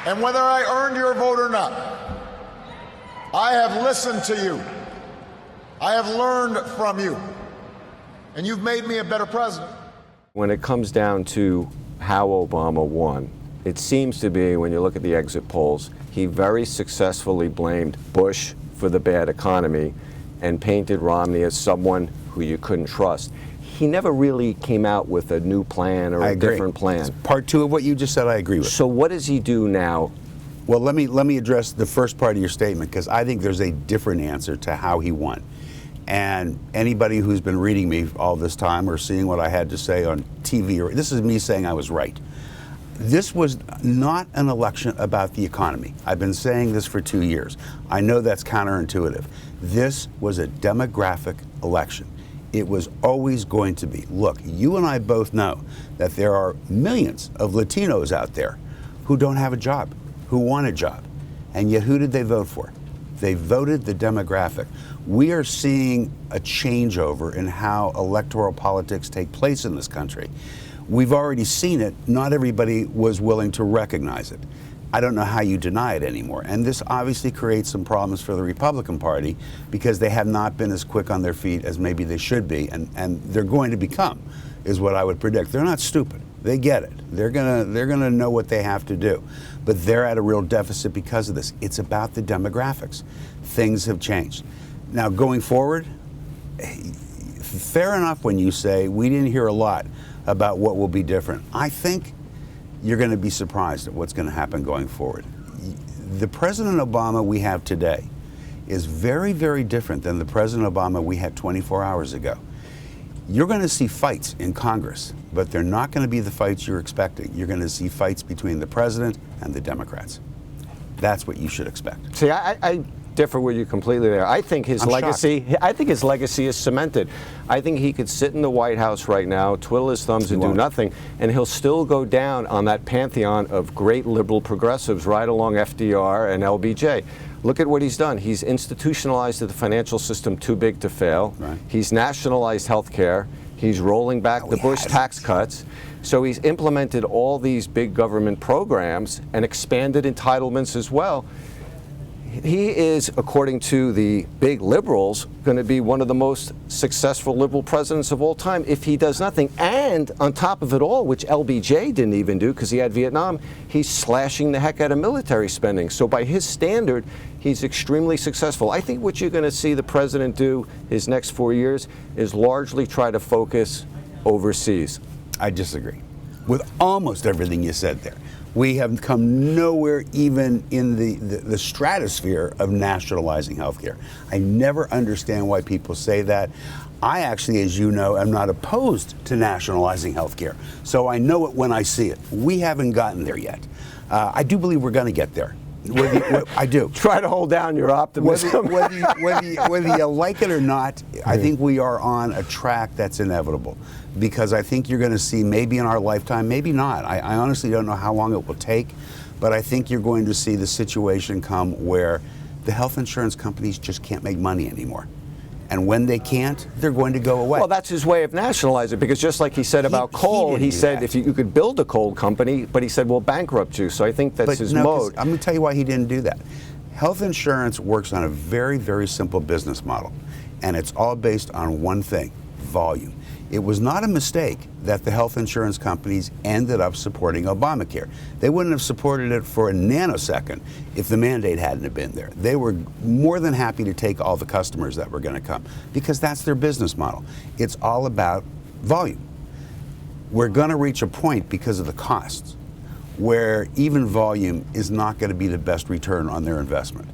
And whether I earned your vote or not, I have listened to you. I have learned from you. And you've made me a better president. When it comes down to how Obama won, it seems to be, when you look at the exit polls, he very successfully blamed Bush for the bad economy and painted Romney as someone who you couldn't trust. He never really came out with a new plan or a different plan. Part two of what you just said, I agree with. So what does he do now? Well, let me address the first part of your statement, because I think there's a different answer to how he won. And anybody who's been reading me all this time or seeing what I had to say on TV, or this is me saying I was right. This was not an election about the economy. I've been saying this for 2 years. I know that's counterintuitive. This was a demographic election. It was always going to be. Look, you and I both know that there are millions of Latinos out there who don't have a job, who want a job. And yet who did they vote for? They voted the demographic. We are seeing a changeover in how electoral politics take place in this country. We've already seen it. Not everybody was willing to recognize it. I don't know how you deny it anymore. And this obviously creates some problems for the Republican Party, because they have not been as quick on their feet as maybe they should be, and they're going to become, is what I would predict. They're not stupid. They get it. They're gonna know what they have to do. But they're at a real deficit because of this. It's about the demographics. Things have changed. Now, going forward, fair enough when you say we didn't hear a lot about what will be different. I think you're going to be surprised at what's going to happen going forward. The President Obama we have today is very, very different than the President Obama we had 24 hours ago. You're going to see fights in Congress, but they're not going to be the fights you're expecting. You're going to see fights between the President and the Democrats. That's what you should expect. See, I differ with you completely there. I think his legacy is cemented. I think he could sit in the White House right now, twiddle his thumbs and do nothing, and he'll still go down on that pantheon of great liberal progressives right along FDR and LBJ. Look at what he's done. He's institutionalized the financial system too big to fail. Right. He's nationalized health care. He's rolling back the Bush tax cuts. So he's implemented all these big government programs and expanded entitlements as well. He is, according to the big liberals, going to be one of the most successful liberal presidents of all time if he does nothing. And on top of it all, which LBJ didn't even do because he had Vietnam, he's slashing the heck out of military spending. So by his standard, he's extremely successful. I think what you're going to see the president do his next 4 years is largely try to focus overseas. I disagree with almost everything you said there. We have come nowhere even in the stratosphere of nationalizing healthcare. I never understand why people say that. I actually, as you know, am not opposed to nationalizing healthcare. So I know it when I see it. We haven't gotten there yet. I do believe we're going to get there. I do. Try to hold down your optimism. Whether you like it or not, I think we are on a track that's inevitable. Because I think you're going to see, maybe in our lifetime, maybe not. I honestly don't know how long it will take, but I think you're going to see the situation come where the health insurance companies just can't make money anymore. And when they can't, they're going to go away. Well, that's his way of nationalizing, because just like he said about coal, he said if you could build a coal company, but he said we'll bankrupt you. So I think that's his mode. I'm going to tell you why he didn't do that. Health insurance works on a very, very simple business model, and it's all based on one thing: volume. It was not a mistake that the health insurance companies ended up supporting Obamacare. They wouldn't have supported it for a nanosecond if the mandate hadn't have been there. They were more than happy to take all the customers that were going to come, because that's their business model. It's all about volume. We're going to reach a point, because of the costs, where even volume is not going to be the best return on their investment.